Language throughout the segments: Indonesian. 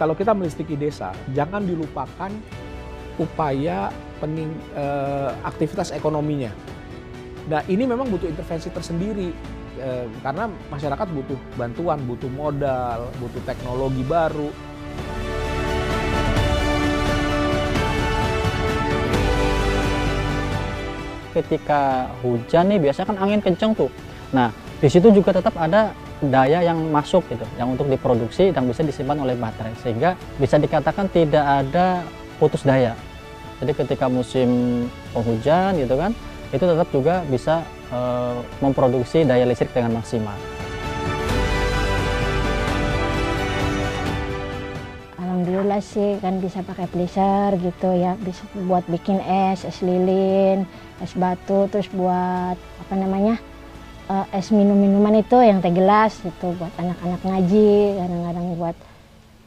kalau kita melistriki desa, jangan dilupakan upaya aktivitas ekonominya. Nah, ini memang butuh intervensi tersendiri karena masyarakat butuh bantuan, butuh modal, butuh teknologi baru. Ketika hujan nih biasanya kan angin kenceng tuh. Nah, di situ juga tetap ada daya yang masuk gitu, yang untuk diproduksi dan bisa disimpan oleh baterai, sehingga bisa dikatakan tidak ada putus daya. Jadi ketika musim penghujan gitu kan, itu tetap juga bisa memproduksi daya listrik dengan maksimal. Alhamdulillah sih kan bisa pakai freezer gitu ya, bisa buat bikin es lilin, es batu, terus buat apa namanya es minuman itu yang teh gelas itu buat anak-anak ngaji, kadang-kadang buat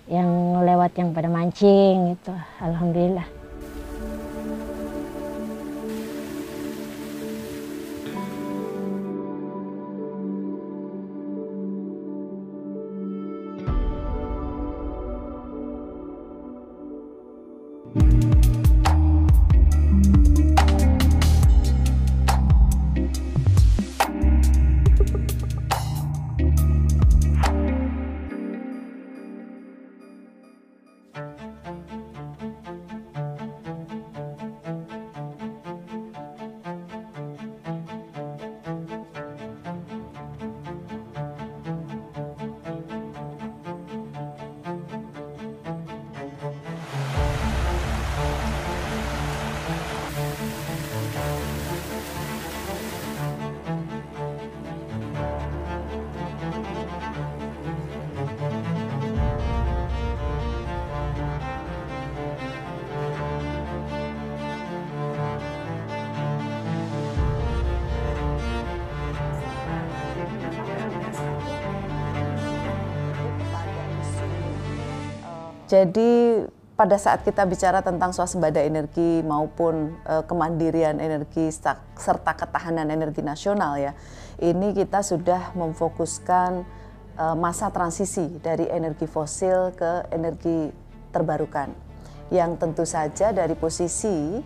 yang lewat yang pada mancing gitu. Alhamdulillah. Jadi pada saat kita bicara tentang swasembada energi maupun kemandirian energi serta ketahanan energi nasional ya, ini kita sudah memfokuskan masa transisi dari energi fosil ke energi terbarukan, yang tentu saja dari posisi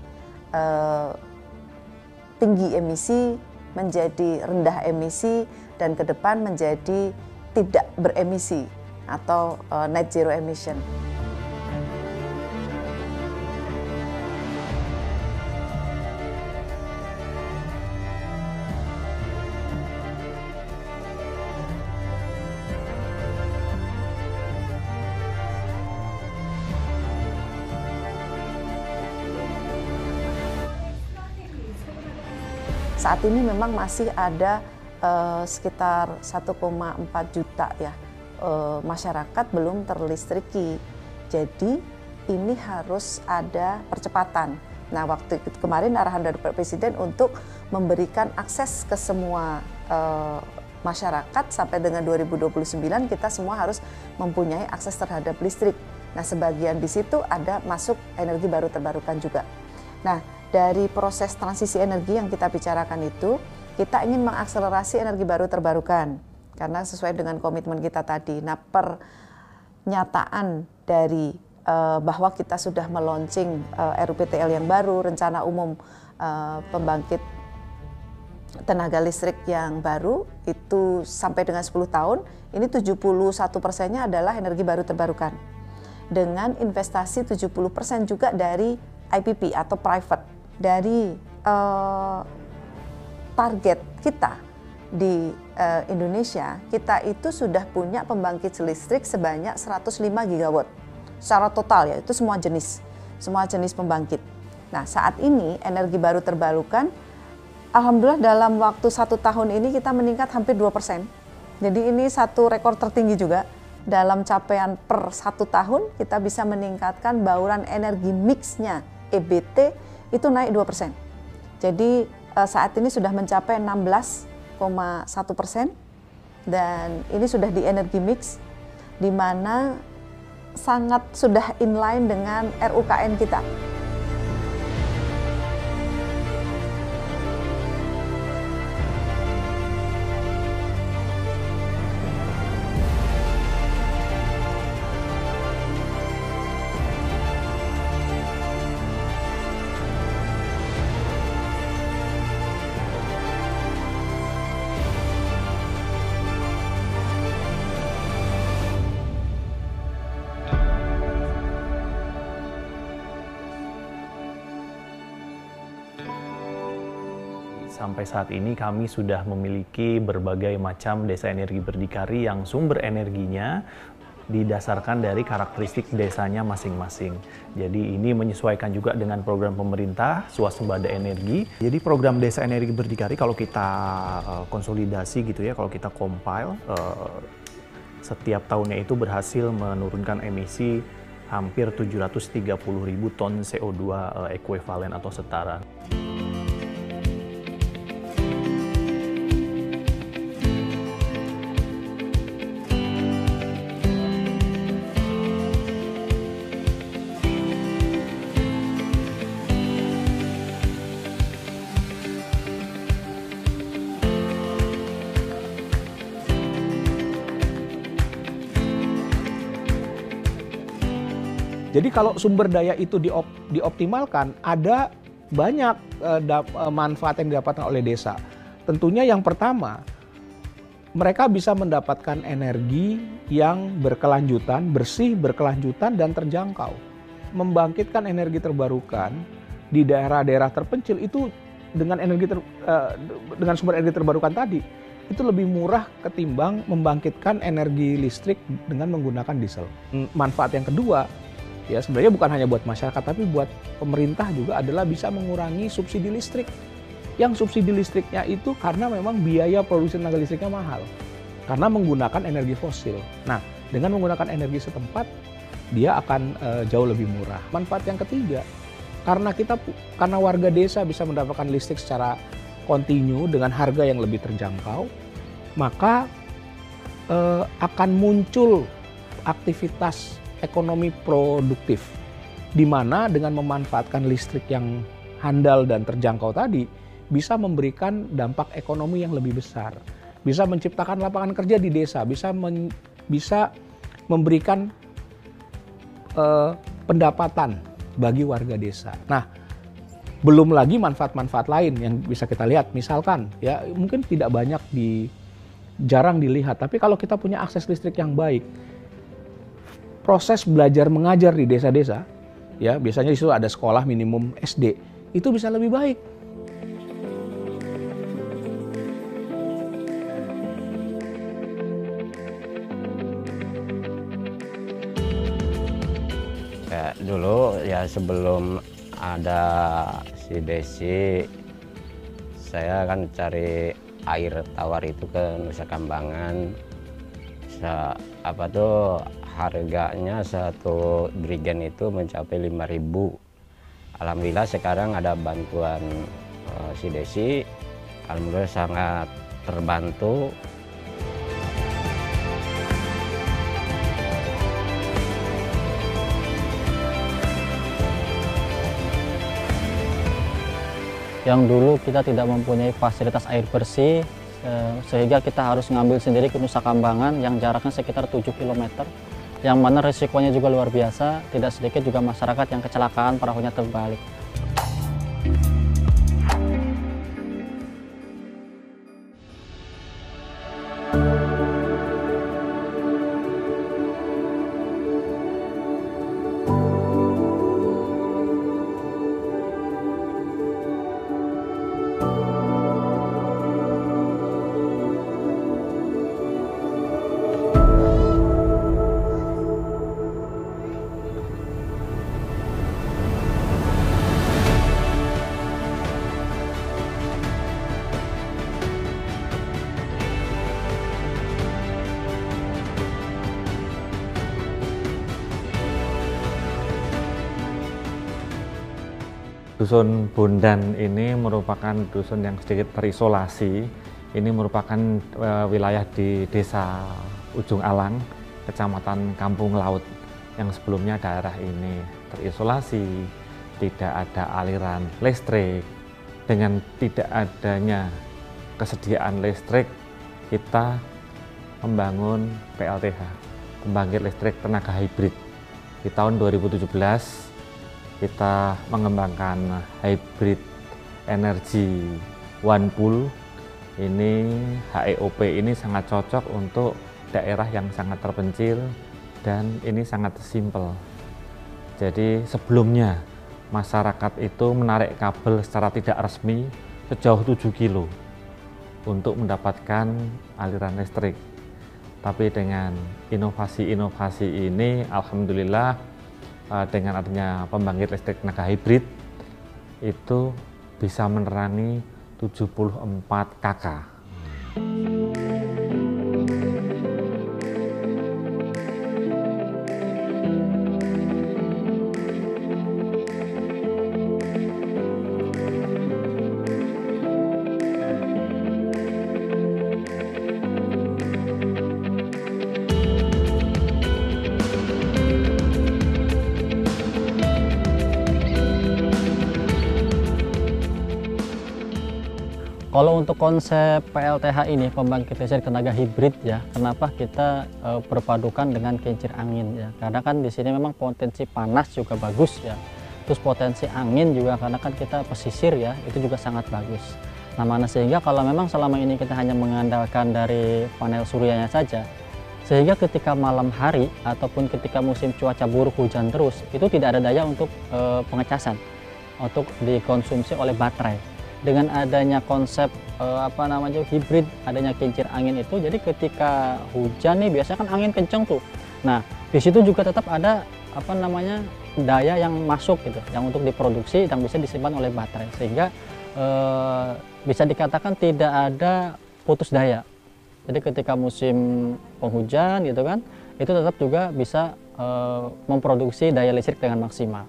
tinggi emisi menjadi rendah emisi dan ke depan menjadi tidak beremisi atau net zero emission. Saat ini memang masih ada sekitar 1,4 juta ya masyarakat belum terlistriki. Jadi ini harus ada percepatan. Nah, waktu kemarin arahan dari Pak Presiden untuk memberikan akses ke semua masyarakat sampai dengan 2029 kita semua harus mempunyai akses terhadap listrik. Nah, sebagian di situ ada masuk energi baru terbarukan juga. Nah, dari proses transisi energi yang kita bicarakan itu, kita ingin mengakselerasi energi baru terbarukan karena sesuai dengan komitmen kita tadi. Nah, pernyataan dari bahwa kita sudah meluncing RUPTL yang baru, rencana umum pembangkit tenaga listrik yang baru itu sampai dengan 10 tahun, ini 71%-nya adalah energi baru terbarukan. Dengan investasi 70% juga dari IPP atau private. Dari target kita di Indonesia, kita itu sudah punya pembangkit listrik sebanyak 105 gigawatt secara total ya, itu semua jenis pembangkit. Nah, saat ini energi baru terbarukan, alhamdulillah dalam waktu 1 tahun ini kita meningkat hampir 2%. Jadi ini satu rekor tertinggi juga. Dalam capaian per 1 tahun kita bisa meningkatkan bauran energi mixnya EBT itu naik 2%. Jadi saat ini sudah mencapai 16,1% dan ini sudah di energi mix di mana sangat sudah inline dengan RUKN kita. Sampai saat ini kami sudah memiliki berbagai macam desa energi berdikari yang sumber energinya didasarkan dari karakteristik desanya masing-masing. Jadi ini menyesuaikan juga dengan program pemerintah swasembada energi. Jadi program desa energi berdikari kalau kita konsolidasi gitu ya, kalau kita compile, setiap tahunnya itu berhasil menurunkan emisi hampir 730.000 ton CO2 ekuivalen atau setara. Jadi kalau sumber daya itu dioptimalkan, ada banyak manfaat yang didapatkan oleh desa. Tentunya yang pertama, mereka bisa mendapatkan energi yang berkelanjutan, bersih, berkelanjutan, dan terjangkau. Membangkitkan energi terbarukan di daerah-daerah terpencil itu dengan sumber energi terbarukan tadi, itu lebih murah ketimbang membangkitkan energi listrik dengan menggunakan diesel. Manfaat yang kedua, ya sebenarnya bukan hanya buat masyarakat, tapi buat pemerintah juga adalah bisa mengurangi subsidi listrik. Yang subsidi listriknya itu karena memang biaya produksi tenaga listriknya mahal, karena menggunakan energi fosil. Nah, dengan menggunakan energi setempat, dia akan jauh lebih murah. Manfaat yang ketiga, karena warga desa bisa mendapatkan listrik secara kontinu dengan harga yang lebih terjangkau, maka akan muncul aktivitas ekonomi produktif, di mana dengan memanfaatkan listrik yang handal dan terjangkau tadi, bisa memberikan dampak ekonomi yang lebih besar, bisa menciptakan lapangan kerja di desa, bisa memberikan pendapatan bagi warga desa. Nah, belum lagi manfaat-manfaat lain yang bisa kita lihat, misalkan ya mungkin tidak banyak jarang dilihat, tapi kalau kita punya akses listrik yang baik, proses belajar mengajar di desa-desa, ya biasanya di situ ada sekolah minimum SD, itu bisa lebih baik. Ya, dulu ya sebelum ada si Desi, saya kan cari air tawar itu ke Nusa Kambangan. Harganya satu brigen itu mencapai 5.000. Alhamdulillah sekarang ada bantuan si Desi, alhamdulillah sangat terbantu. Yang dulu kita tidak mempunyai fasilitas air bersih, sehingga kita harus ngambil sendiri ke Nusa Kambangan yang jaraknya sekitar 7 km. Yang mana risikonya juga luar biasa, tidak sedikit juga masyarakat yang kecelakaan perahunya terbalik. Dusun Bondan ini merupakan dusun yang sedikit terisolasi. Ini merupakan wilayah di Desa Ujung Alang, Kecamatan Kampung Laut, yang sebelumnya daerah ini terisolasi, tidak ada aliran listrik. Dengan tidak adanya kesediaan listrik, kita membangun PLTH, pembangkit listrik tenaga hibrid. Di tahun 2017, kita mengembangkan hybrid energi one pool. Ini HEOP ini sangat cocok untuk daerah yang sangat terpencil dan ini sangat simpel. Jadi sebelumnya masyarakat itu menarik kabel secara tidak resmi sejauh 7 kilo untuk mendapatkan aliran listrik. Tapi dengan inovasi-inovasi ini, alhamdulillah dengan adanya pembangkit listrik tenaga hibrid itu bisa menerangi 74 KK. Kalau untuk konsep PLTH ini, pembangkit listrik tenaga hibrid ya, kenapa kita berpadukan dengan kincir angin ya? Karena kan di sini memang potensi panas juga bagus ya. Terus potensi angin juga karena kan kita pesisir ya, itu juga sangat bagus. Nah, mana sehingga kalau memang selama ini kita hanya mengandalkan dari panel suryanya saja, sehingga ketika malam hari ataupun ketika musim cuaca buruk hujan terus, itu tidak ada daya untuk pengecasan, untuk dikonsumsi oleh baterai. Dengan adanya konsep hibrid, adanya kincir angin itu, jadi ketika hujan nih biasanya kan angin kenceng tuh. Nah, di situ juga tetap ada daya yang masuk gitu, yang untuk diproduksi dan bisa disimpan oleh baterai, sehingga bisa dikatakan tidak ada putus daya. Jadi ketika musim penghujan gitu kan, itu tetap juga bisa memproduksi daya listrik dengan maksimal.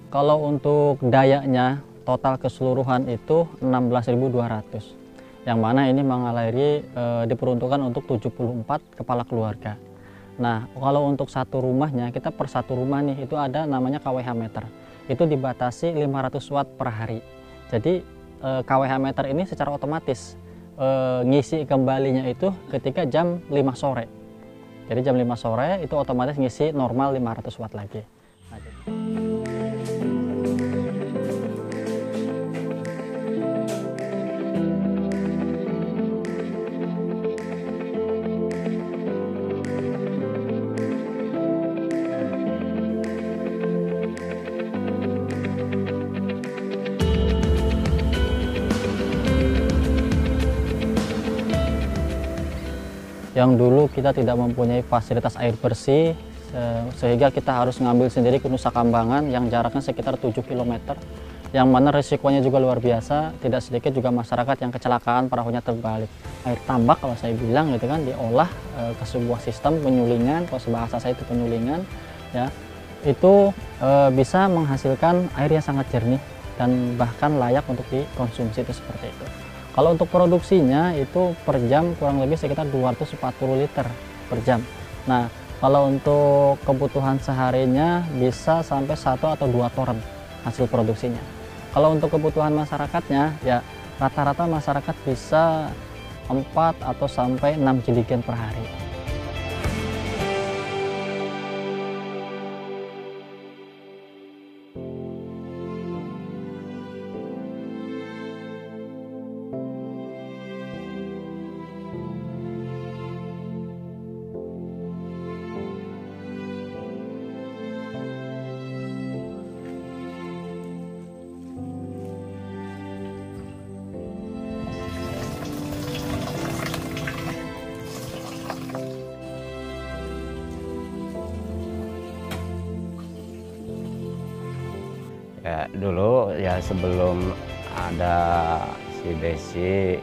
Kalau untuk dayanya total keseluruhan itu 16.200, yang mana ini mengalir diperuntukkan untuk 74 kepala keluarga. Nah, kalau untuk satu rumahnya, kita per satu rumah nih itu ada namanya KWH meter, itu dibatasi 500 watt per hari. Jadi KWH meter ini secara otomatis ngisi kembalinya itu ketika jam 5 sore. Jadi jam 5 sore itu otomatis ngisi normal 500 watt lagi. Nah, yang dulu kita tidak mempunyai fasilitas air bersih, sehingga kita harus ngambil sendiri ke Nusa Kambangan yang jaraknya sekitar 7 km, yang mana risikonya juga luar biasa. Tidak sedikit juga masyarakat yang kecelakaan, perahunya terbalik. Air tambak kalau saya bilang gitu kan, diolah ke sebuah sistem penyulingan, kalau bahasa saya itu penyulingan ya, itu bisa menghasilkan air yang sangat jernih dan bahkan layak untuk dikonsumsi, itu seperti itu. Kalau untuk produksinya itu per jam kurang lebih sekitar 240 liter per jam. Nah, kalau untuk kebutuhan seharinya bisa sampai 1 atau 2 toren hasil produksinya. Kalau untuk kebutuhan masyarakatnya ya rata-rata masyarakat bisa 4 atau sampai 6 jerigen per hari. Ya, dulu ya sebelum ada si Desi,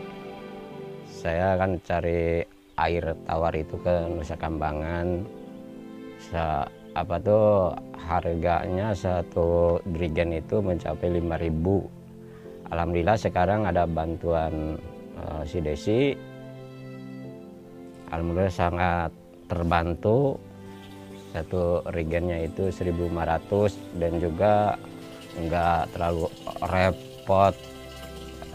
saya kan cari air tawar itu ke Nusa Kambangan. Harganya satu drigen itu mencapai 5.000. Alhamdulillah sekarang ada bantuan si Desi. Alhamdulillah sangat terbantu. Satu rigennya itu 1.500 dan juga nggak terlalu repot,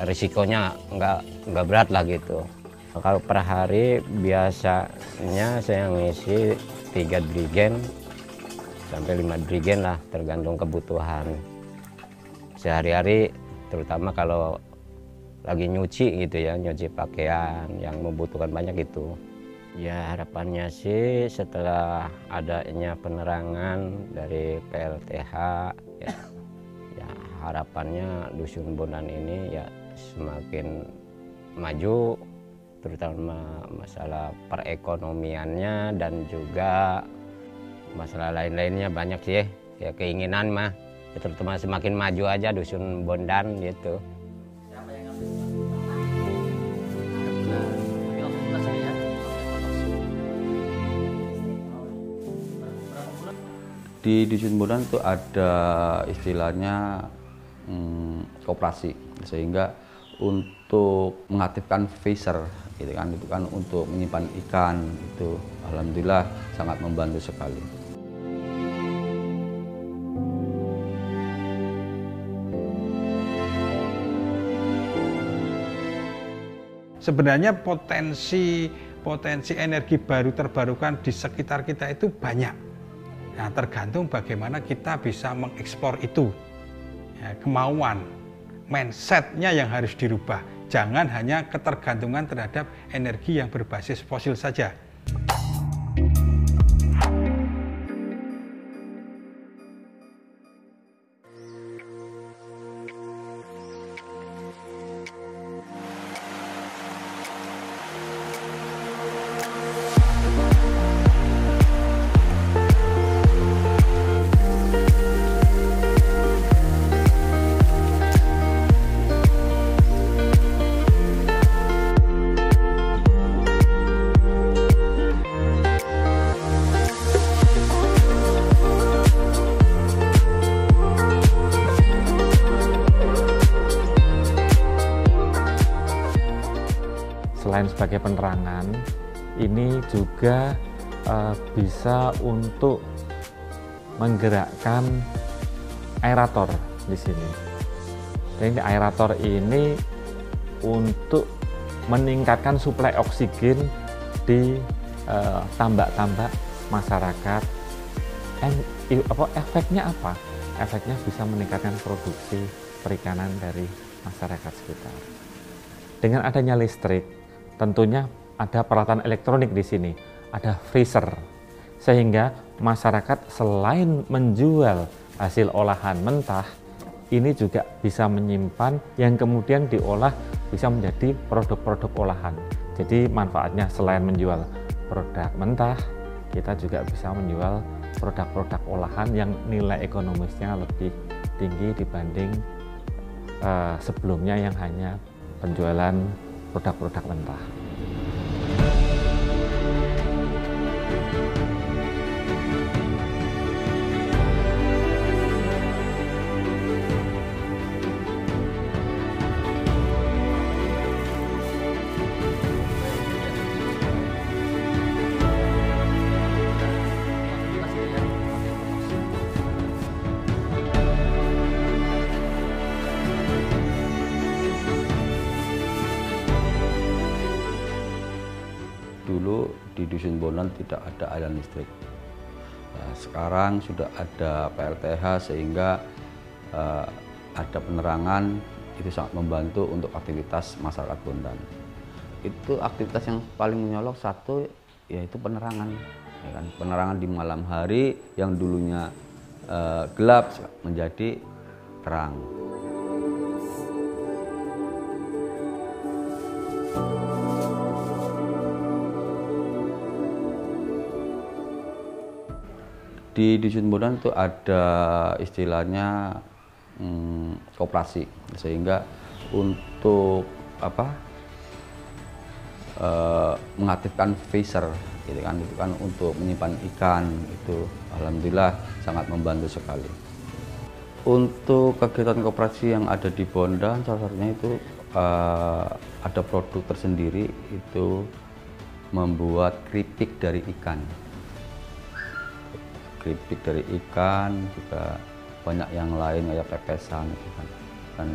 risikonya nggak berat lah gitu. Kalau per hari biasanya saya ngisi 3 drigen sampai 5 drigen lah, tergantung kebutuhan sehari-hari, terutama kalau lagi nyuci gitu ya, nyuci pakaian yang membutuhkan banyak itu. Ya harapannya sih setelah adanya penerangan dari PLTH ya harapannya Dusun Bondan ini ya semakin maju, terutama masalah perekonomiannya dan juga masalah lain-lainnya banyak sih ya, keinginan mah ya, terutama semakin maju aja Dusun Bondan gitu. Di Dusun Bondan itu ada istilahnya koperasi, sehingga untuk mengaktifkan freezer gitu kan, itu kan untuk menyimpan ikan, itu alhamdulillah sangat membantu sekali. Sebenarnya potensi energi baru terbarukan di sekitar kita itu banyak. Nah, tergantung bagaimana kita bisa mengeksplor itu. Ya, kemauan, mindsetnya yang harus dirubah. Jangan hanya ketergantungan terhadap energi yang berbasis fosil saja. Selain sebagai penerangan, ini juga bisa untuk menggerakkan aerator di sini. Jadi aerator ini untuk meningkatkan suplai oksigen di tambak-tambak masyarakat. Efeknya apa? Efeknya bisa meningkatkan produksi perikanan dari masyarakat sekitar. Dengan adanya listrik, tentunya ada peralatan elektronik di sini, ada freezer, sehingga masyarakat selain menjual hasil olahan mentah, ini juga bisa menyimpan yang kemudian diolah bisa menjadi produk-produk olahan. Jadi manfaatnya selain menjual produk mentah, kita juga bisa menjual produk-produk olahan yang nilai ekonomisnya lebih tinggi dibanding sebelumnya yang hanya penjualan produk-produk mentah. Dulu di Dusun Bondan tidak ada aliran listrik. Nah, sekarang sudah ada PLTH sehingga ada penerangan, itu sangat membantu untuk aktivitas masyarakat Bondan. Itu aktivitas yang paling menyolok satu yaitu penerangan, ya kan? Penerangan di malam hari yang dulunya gelap menjadi terang. Di Dusun Bondan itu ada istilahnya koperasi, sehingga untuk mengaktifkan freezer gitu kan, itu kan untuk menyimpan ikan, itu alhamdulillah sangat membantu sekali. Untuk kegiatan koperasi yang ada di Bondan, salah satunya itu ada produk tersendiri, itu membuat keripik dari ikan. Keripik dari ikan, juga banyak yang lain kayak pepesan gitu kan. Dan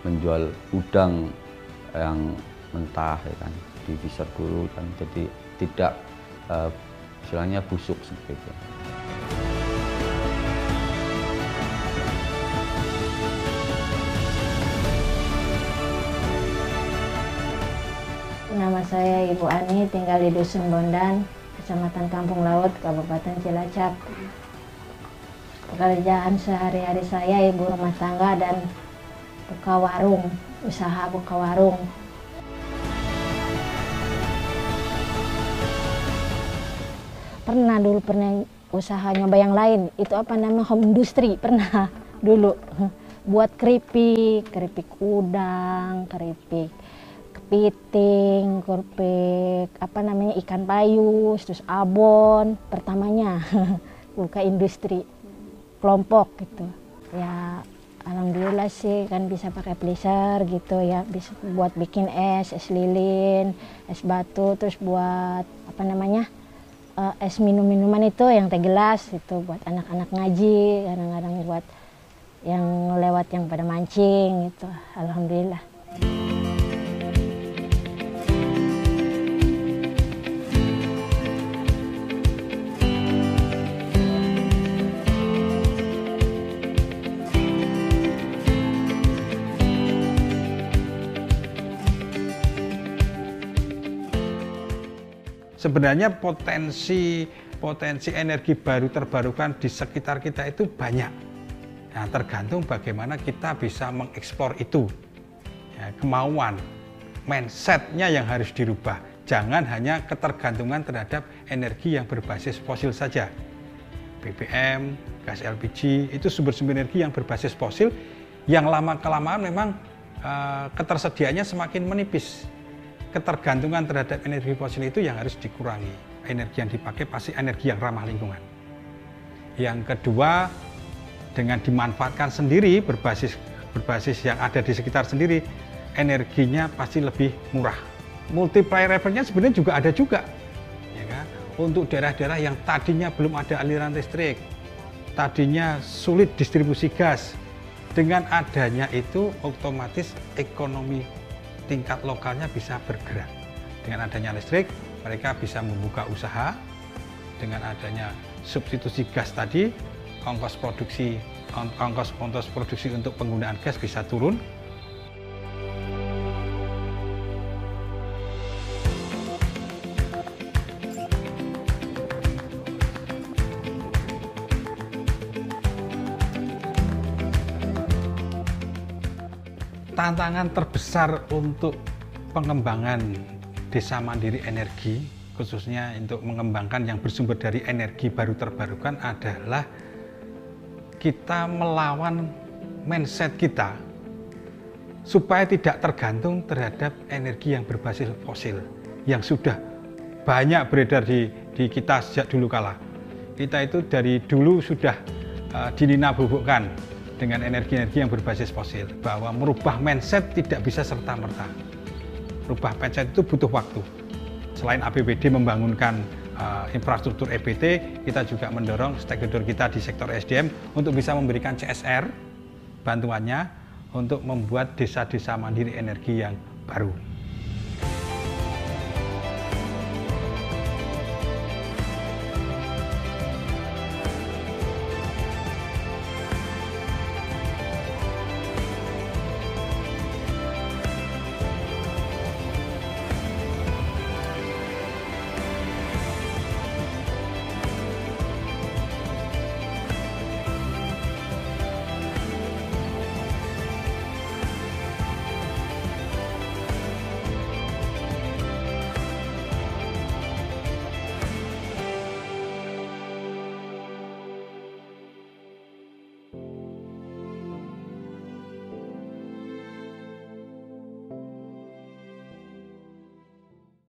menjual udang yang mentah ya kan, di freezer dulu kan, jadi tidak istilahnya busuk seperti itu. Nama saya Ibu Ani, tinggal di Dusun Bondan, Kecamatan Kampung Laut, Kabupaten Cilacap. Pekerjaan sehari-hari saya ibu rumah tangga dan buka warung. usaha buka warung. Pernah usaha nyoba yang lain, itu apa namanya, home industry, pernah dulu buat keripik udang, keripik kepiting, keripik apa namanya, ikan payus, terus abon, pertamanya buka industri kelompok gitu ya. Alhamdulillah sih kan bisa pakai pleasure gitu ya, bisa buat bikin es lilin, es batu, terus buat apa namanya, es minuman itu yang teh gelas itu buat anak-anak ngaji, kadang-kadang buat yang lewat yang pada mancing gitu. Alhamdulillah. Sebenarnya potensi energi baru terbarukan di sekitar kita itu banyak. Nah, tergantung bagaimana kita bisa mengeksplor itu. Ya, kemauan, mindsetnya yang harus dirubah. Jangan hanya ketergantungan terhadap energi yang berbasis fosil saja. BBM, gas LPG, itu sumber-sumber energi yang berbasis fosil yang lama-kelamaan memang ketersediaannya semakin menipis. Ketergantungan terhadap energi fosil itu yang harus dikurangi. Energi yang dipakai pasti energi yang ramah lingkungan. Yang kedua, dengan dimanfaatkan sendiri berbasis yang ada di sekitar sendiri, energinya pasti lebih murah. Multiplier efeknya sebenarnya juga ada juga, ya kan? Untuk daerah-daerah yang tadinya belum ada aliran listrik, tadinya sulit distribusi gas, dengan adanya itu otomatis ekonomi tingkat lokalnya bisa bergerak. Dengan adanya listrik, mereka bisa membuka usaha. Dengan adanya substitusi gas tadi, ongkos produksi untuk penggunaan gas bisa turun. Tantangan terbesar untuk pengembangan desa mandiri energi, khususnya untuk mengembangkan yang bersumber dari energi baru terbarukan, adalah kita melawan mindset kita supaya tidak tergantung terhadap energi yang berbasis fosil yang sudah banyak beredar di kita sejak dulu kala. Kita itu dari dulu sudah dininabubukkan dengan energi-energi yang berbasis fosil, bahwa merubah mindset tidak bisa serta-merta. Merubah mindset itu butuh waktu. Selain APBD membangunkan infrastruktur EBT, kita juga mendorong stakeholder kita di sektor SDM untuk bisa memberikan CSR bantuannya untuk membuat desa-desa mandiri energi yang baru.